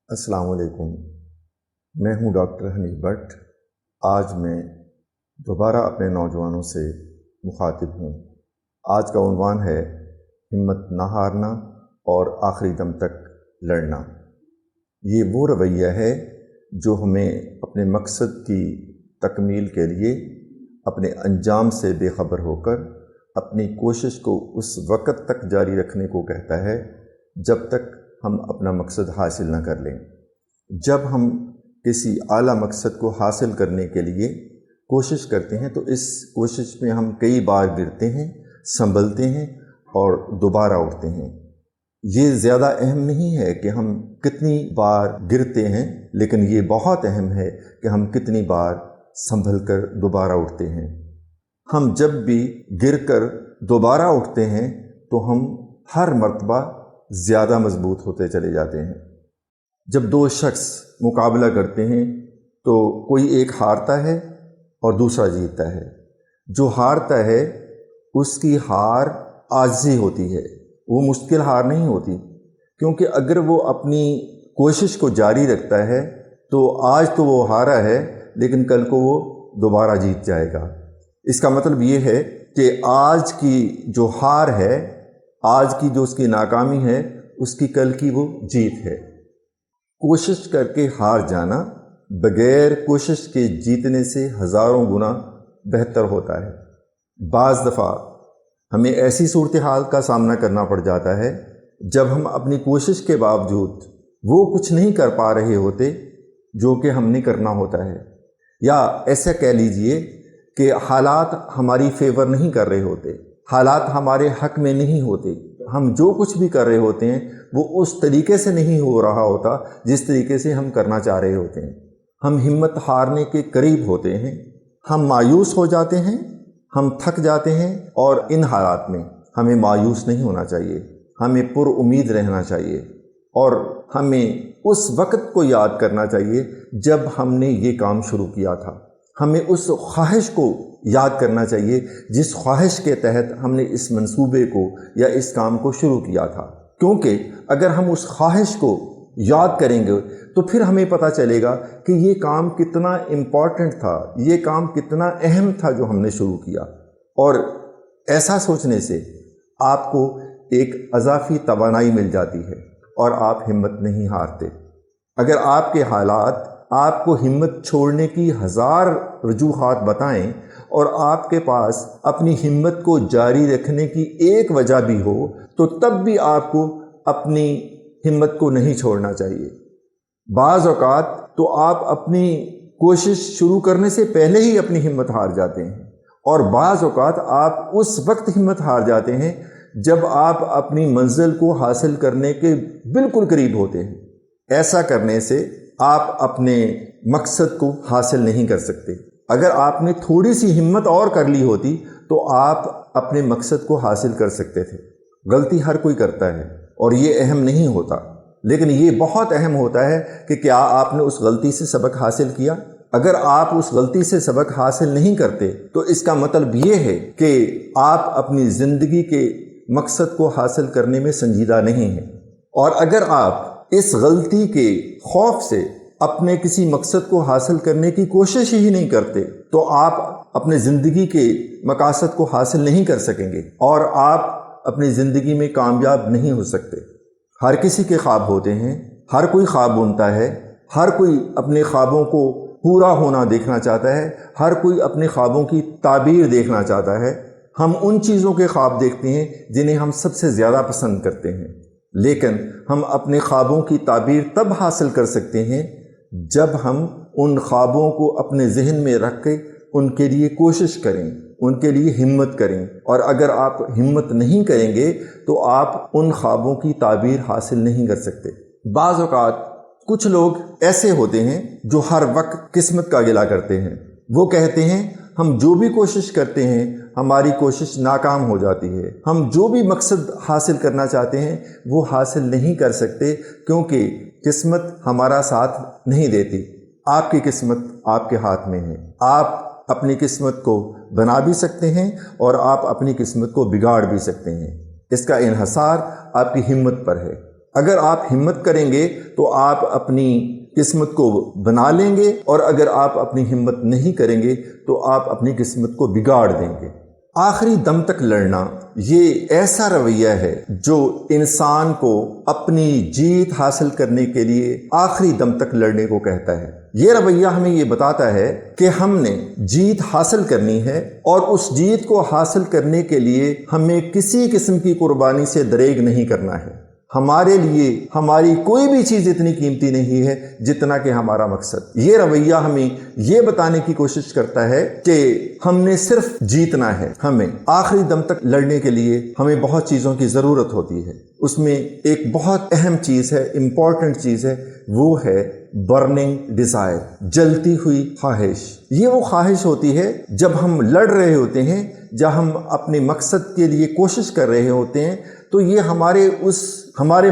अस्सलाम वालेकुम। मैं हूं डॉक्टर हनीफ भट्ट। आज मैं दोबारा अपने नौजवानों से मुखातिब हूं। आज का उन्वान है हिम्मत ना हारना और आखिरी दम तक लड़ना। ये वो रवैया है जो हमें अपने मकसद की तकमील के लिए अपने अंजाम से बेखबर होकर अपनी कोशिश को उस वक़्त तक जारी रखने को कहता है जब तक हम अपना मकसद हासिल न कर लें। जब हम किसी आला मकसद को हासिल करने के लिए कोशिश करते हैं तो इस कोशिश में हम कई बार गिरते हैं, संभलते हैं और दोबारा उठते हैं। ये ज़्यादा अहम नहीं है कि हम कितनी बार गिरते हैं, लेकिन ये बहुत अहम है कि हम कितनी बार संभल कर दोबारा उठते हैं। हम जब भी गिरकर दोबारा उठते हैं तो हम हर मर्तबा ज़्यादा मजबूत होते चले जाते हैं। जब दो शख्स मुकाबला करते हैं तो कोई एक हारता है और दूसरा जीतता है। जो हारता है उसकी हार आजिज़ी होती है, वो मुश्किल हार नहीं होती, क्योंकि अगर वो अपनी कोशिश को जारी रखता है तो आज तो वो हारा है लेकिन कल को वो दोबारा जीत जाएगा। इसका मतलब ये है कि आज की जो हार है, आज की जो उसकी नाकामी है, उसकी कल की वो जीत है। कोशिश करके हार जाना बग़ैर कोशिश के जीतने से हज़ारों गुना बेहतर होता है। बाज़ दफ़ा हमें ऐसी सूरत हाल का सामना करना पड़ जाता है जब हम अपनी कोशिश के बावजूद वो कुछ नहीं कर पा रहे होते जो कि हमने करना होता है, या ऐसा कह लीजिए कि हालात हमारी फेवर नहीं कर रहे होते, हालात हमारे हक में नहीं होते। हम जो कुछ भी कर रहे होते हैं वो उस तरीके से नहीं हो रहा होता जिस तरीके से हम करना चाह रहे होते हैं। हम हिम्मत हारने के करीब होते हैं, हम मायूस हो जाते हैं, हम थक जाते हैं। और इन हालात में हमें मायूस नहीं होना चाहिए, हमें पुरउम्मीद रहना चाहिए और हमें उस वक़्त को याद करना चाहिए जब हमने ये काम शुरू किया था। हमें उस ख्वाहिश को याद करना चाहिए जिस ख्वाहिश के तहत हमने इस मंसूबे को या इस काम को शुरू किया था, क्योंकि अगर हम उस ख्वाहिश को याद करेंगे तो फिर हमें पता चलेगा कि ये काम कितना इम्पॉर्टेंट था, ये काम कितना अहम था जो हमने शुरू किया। और ऐसा सोचने से आपको एक अज़ाफ़ी तवानाई मिल जाती है और आप हिम्मत नहीं हारते। अगर आपके हालात आपको हिम्मत छोड़ने की हज़ार वजूहात बताएं और आपके पास अपनी हिम्मत को जारी रखने की एक वजह भी हो, तो तब भी आपको अपनी हिम्मत को नहीं छोड़ना चाहिए। बाज़ औक़ात तो आप अपनी कोशिश शुरू करने से पहले ही अपनी हिम्मत हार जाते हैं, और बाज़ औक़ात आप उस वक्त हिम्मत हार जाते हैं जब आप अपनी मंजिल को हासिल करने के बिल्कुल करीब होते हैं। ऐसा करने से आप अपने मकसद को हासिल नहीं कर सकते। अगर आपने थोड़ी सी हिम्मत और कर ली होती तो आप अपने मकसद को हासिल कर सकते थे। गलती हर कोई करता है और ये अहम नहीं होता, लेकिन ये बहुत अहम होता है कि क्या आपने उस गलती से सबक हासिल किया। अगर आप उस गलती से सबक हासिल नहीं करते तो इसका मतलब ये है कि आप अपनी ज़िंदगी के मकसद को हासिल करने में संजीदा नहीं हैं। और अगर आप इस गलती के खौफ से अपने किसी मकसद को हासिल करने की कोशिश ही नहीं करते तो आप अपने ज़िंदगी के मकासद को हासिल नहीं कर सकेंगे और आप अपनी ज़िंदगी में कामयाब नहीं हो सकते। हर किसी के ख्वाब होते हैं, हर कोई ख्वाब बुनता है, हर कोई अपने ख्वाबों को पूरा होना देखना चाहता है, हर कोई अपने ख्वाबों की ताबीर देखना चाहता है। हम उन चीज़ों के ख्वाब देखते हैं जिन्हें हम सबसे ज़्यादा पसंद करते हैं, लेकिन हम अपने ख्वाबों की ताबीर तब हासिल कर सकते हैं जब हम उन ख्वाबों को अपने जहन में रख के उनके लिए कोशिश करें, उनके लिए हिम्मत करें। और अगर आप हिम्मत नहीं करेंगे तो आप उन ख्वाबों की ताबीर हासिल नहीं कर सकते। बाज़ औक़ात कुछ लोग ऐसे होते हैं जो हर वक्त किस्मत का गिला करते हैं। वो कहते हैं हम जो भी कोशिश करते हैं हमारी कोशिश नाकाम हो जाती है, हम जो भी मकसद हासिल करना चाहते हैं वो हासिल नहीं कर सकते क्योंकि किस्मत हमारा साथ नहीं देती। आपकी किस्मत आपके हाथ में है। आप अपनी किस्मत को बना भी सकते हैं और आप अपनी किस्मत को बिगाड़ भी सकते हैं। इसका इन्हसार आपकी हिम्मत पर है। اگر آپ ہمت کریں گے تو آپ اپنی قسمت کو بنا لیں گے، اور اگر آپ اپنی ہمت نہیں کریں گے تو آپ اپنی قسمت کو بگاڑ دیں گے۔ آخری دم تک لڑنا یہ ایسا رویہ ہے جو انسان کو اپنی جیت حاصل کرنے کے لیے آخری دم تک لڑنے کو کہتا ہے۔ یہ رویہ ہمیں یہ بتاتا ہے کہ ہم نے جیت حاصل کرنی ہے، اور اس جیت کو حاصل کرنے کے لیے ہمیں کسی قسم کی قربانی سے دریغ نہیں کرنا ہے۔ ہمارے لیے ہماری کوئی بھی چیز اتنی قیمتی نہیں ہے جتنا کہ ہمارا مقصد۔ یہ رویہ ہمیں یہ بتانے کی کوشش کرتا ہے کہ ہم نے صرف جیتنا ہے، ہمیں آخری دم تک لڑنے کے لیے ہمیں بہت چیزوں کی ضرورت ہوتی ہے۔ اس میں ایک بہت اہم چیز ہے، امپورٹنٹ چیز ہے، وہ ہے برننگ ڈیزائر، جلتی ہوئی خواہش۔ یہ وہ خواہش ہوتی ہے جب ہم لڑ رہے ہوتے ہیں، جب ہم اپنے مقصد کے لیے کوشش کر رہے ہوتے ہیں، تو یہ ہمارے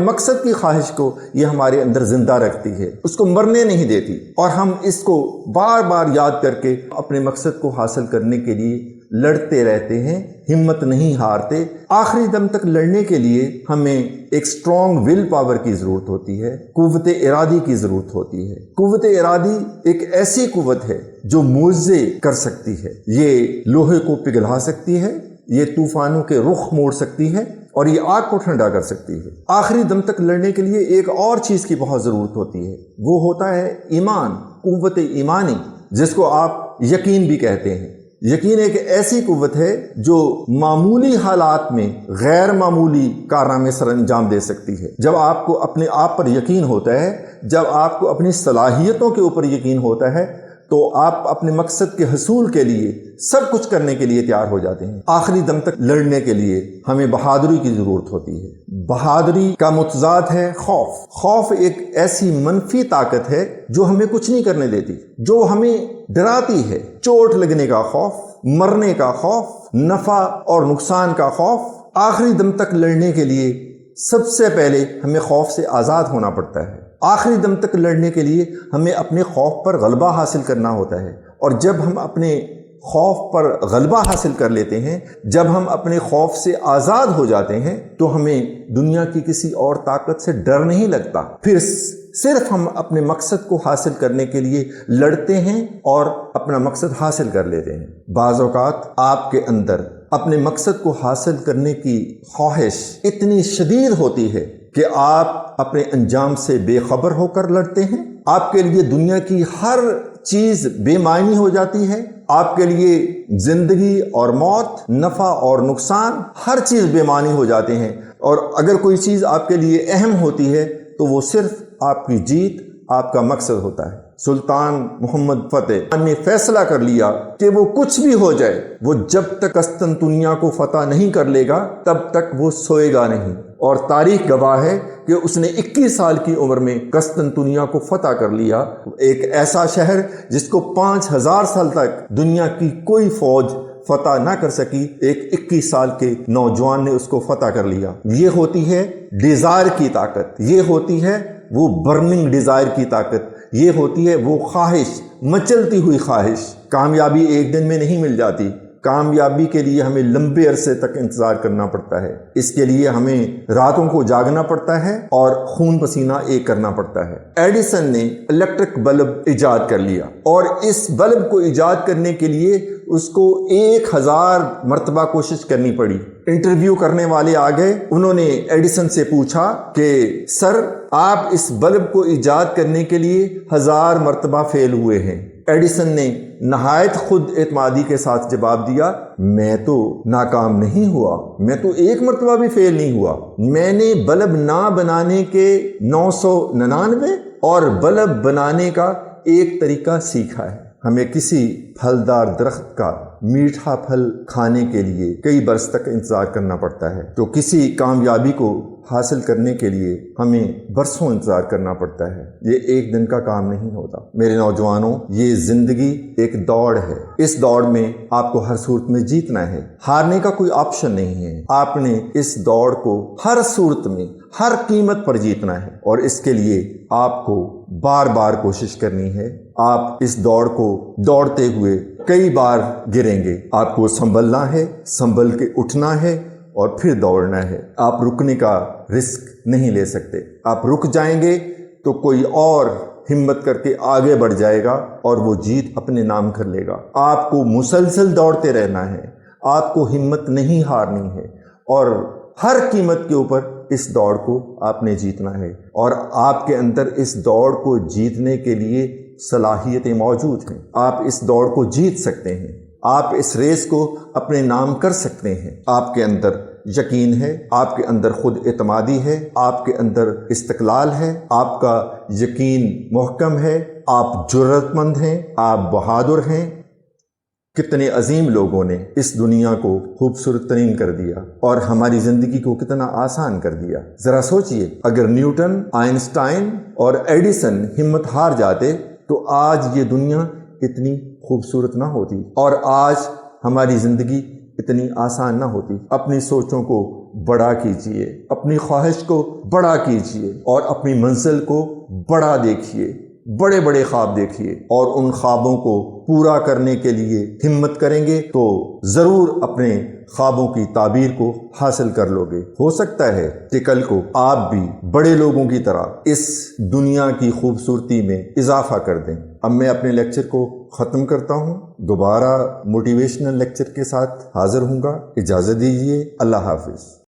مقصد کی خواہش کو یہ ہمارے اندر زندہ رکھتی ہے، اس کو مرنے نہیں دیتی، اور ہم اس کو بار بار یاد کر کے اپنے مقصد کو حاصل کرنے کے لیے لڑتے رہتے ہیں، ہمت نہیں ہارتے۔ آخری دم تک لڑنے کے لیے ہمیں ایک اسٹرانگ ول پاور کی ضرورت ہوتی ہے، قوت ارادی کی ضرورت ہوتی ہے۔ قوت ارادی ایک ایسی قوت ہے جو معجزے کر سکتی ہے، یہ لوہے کو پگھلا سکتی ہے، یہ طوفانوں کے رخ موڑ سکتی ہے، اور یہ آگ کو ٹھنڈا کر سکتی ہے۔ آخری دم تک لڑنے کے لیے ایک اور چیز کی بہت ضرورت ہوتی ہے، وہ ہوتا ہے ایمان، قوت ایمانی، جس کو آپ یقین بھی کہتے ہیں۔ یقین ایک ایسی قوت ہے جو معمولی حالات میں غیر معمولی کارنامے سر انجام دے سکتی ہے۔ جب آپ کو اپنے آپ پر یقین ہوتا ہے، جب آپ کو اپنی صلاحیتوں کے اوپر یقین ہوتا ہے، تو آپ اپنے مقصد کے حصول کے لیے سب کچھ کرنے کے لیے تیار ہو جاتے ہیں۔ آخری دم تک لڑنے کے لیے ہمیں بہادری کی ضرورت ہوتی ہے۔ بہادری کا متضاد ہے خوف۔ خوف ایک ایسی منفی طاقت ہے جو ہمیں کچھ نہیں کرنے دیتی، جو ہمیں ڈراتی ہے۔ چوٹ لگنے کا خوف، مرنے کا خوف، نفع اور نقصان کا خوف۔ آخری دم تک لڑنے کے لیے سب سے پہلے ہمیں خوف سے آزاد ہونا پڑتا ہے۔ آخری دم تک لڑنے کے لیے ہمیں اپنے خوف پر غلبہ حاصل کرنا ہوتا ہے، اور جب ہم اپنے خوف پر غلبہ حاصل کر لیتے ہیں، جب ہم اپنے خوف سے آزاد ہو جاتے ہیں، تو ہمیں دنیا کی کسی اور طاقت سے ڈر نہیں لگتا۔ پھر صرف ہم اپنے مقصد کو حاصل کرنے کے لیے لڑتے ہیں اور اپنا مقصد حاصل کر لیتے ہیں۔ بعض اوقات آپ کے اندر اپنے مقصد کو حاصل کرنے کی خواہش اتنی شدید ہوتی ہے کہ آپ اپنے انجام سے بے خبر ہو کر لڑتے ہیں۔ آپ کے لیے دنیا کی ہر چیز بے معنی ہو جاتی ہے، آپ کے لیے زندگی اور موت، نفع اور نقصان، ہر چیز بے معنی ہو جاتے ہیں، اور اگر کوئی چیز آپ کے لیے اہم ہوتی ہے تو وہ صرف آپ کی جیت، آپ کا مقصد ہوتا ہے۔ سلطان محمد فتح نے فیصلہ کر لیا کہ وہ کچھ بھی ہو جائے، وہ جب تک قسطنطنیہ کو فتح نہیں کر لے گا تب تک وہ سوئے گا نہیں، اور تاریخ گواہ ہے کہ اس نے 21 سال کی عمر میں قسطنطنیہ کو فتح کر لیا، ایک ایسا شہر جس کو 5000 سال تک دنیا کی کوئی فوج فتح نہ کر سکی، ایک 21 سال کے نوجوان نے اس کو فتح کر لیا۔ یہ ہوتی ہے ڈیزائر کی طاقت، یہ ہوتی ہے وہ برننگ ڈیزائر کی طاقت، یہ ہوتی ہے وہ خواہش، مچلتی ہوئی خواہش۔ کامیابی ایک دن میں نہیں مل جاتی، کامیابی کے لیے ہمیں لمبے عرصے تک انتظار کرنا پڑتا ہے، اس کے لیے ہمیں راتوں کو جاگنا پڑتا ہے اور خون پسینہ ایک کرنا پڑتا ہے۔ ایڈیسن نے الیکٹرک بلب ایجاد کر لیا، اور اس بلب کو ایجاد کرنے کے لیے اس کو 1000 مرتبہ کوشش کرنی پڑی۔ انٹرویو کرنے والے آ گئے، انہوں نے ایڈیسن سے پوچھا کہ سر آپ اس بلب کو ایجاد کرنے کے لیے 1000 مرتبہ فیل ہوئے ہیں۔ ایڈیسن نے نہایت خود اعتمادی کے ساتھ جواب دیا، میں تو ناکام نہیں ہوا، میں تو 1 مرتبہ بھی فیل نہیں ہوا، میں نے بلب نہ بنانے کے 999 اور بلب بنانے کا ایک طریقہ سیکھا ہے۔ ہمیں کسی پھلدار درخت کا میٹھا پھل کھانے کے لیے کئی برس تک انتظار کرنا پڑتا ہے، تو کسی کامیابی کو حاصل کرنے کے لیے ہمیں برسوں انتظار کرنا پڑتا ہے، یہ ایک دن کا کام نہیں ہوتا۔ میرے نوجوانوں، یہ زندگی ایک دوڑ ہے، اس دوڑ میں آپ کو ہر صورت میں جیتنا ہے، ہارنے کا کوئی آپشن نہیں ہے۔ آپ نے اس دوڑ کو ہر صورت میں، ہر قیمت پر جیتنا ہے، اور اس کے لیے آپ کو بار بار کوشش کرنی ہے۔ آپ اس دوڑ کو دوڑتے ہوئے کئی بار گریں گے، آپ کو سنبھلنا ہے، سنبھل کے اٹھنا ہے، और फिर दौड़ना है। आप रुकने का रिस्क नहीं ले सकते। आप रुक जाएंगे तो कोई और हिम्मत करके आगे बढ़ जाएगा और वो जीत अपने नाम कर लेगा। आपको मुसलसल दौड़ते रहना है, आपको हिम्मत नहीं हारनी है और हर कीमत के ऊपर इस दौड़ को आपने जीतना है। और आपके अंदर इस दौड़ को जीतने के लिए सलाहियतें मौजूद हैं। आप इस दौड़ को जीत सकते हैं, आप इस रेस को अपने नाम कर सकते हैं। आपके अंदर यकीन है, आपके अंदर खुद एतमादी है, आपके अंदर इस्तक़लाल है, आपका यकीन मुहकम है, आप जुर्रतमंद हैं, आप बहादुर हैं। कितने अजीम लोगों ने इस दुनिया को खूबसूरत तरीन कर दिया और हमारी ज़िंदगी को कितना आसान कर दिया। ज़रा सोचिए, अगर न्यूटन, आइंस्टाइन और एडिसन हिम्मत हार जाते तो आज ये दुनिया इतनी खूबसूरत ना होती और आज हमारी ज़िंदगी इतनी आसान ना होती। अपनी सोचों को बड़ा कीजिए, अपनी ख्वाहिश को बड़ा कीजिए और अपनी मंजिल को बड़ा देखिए, बड़े बड़े ख्वाब देखिए और उन ख्वाबों को पूरा करने के लिए हिम्मत करेंगे तो ज़रूर अपने ख्वाबों की ताबीर को हासिल कर लोगे। हो सकता है कि कल को आप भी बड़े लोगों की तरह इस दुनिया की खूबसूरती में इजाफा कर दें। अब मैं अपने लेक्चर को ख़त्म करता हूँ, दोबारा मोटिवेशनल लेक्चर के साथ हाजिर हूँगा। इजाज़त दीजिए। अल्लाह हाफिज़।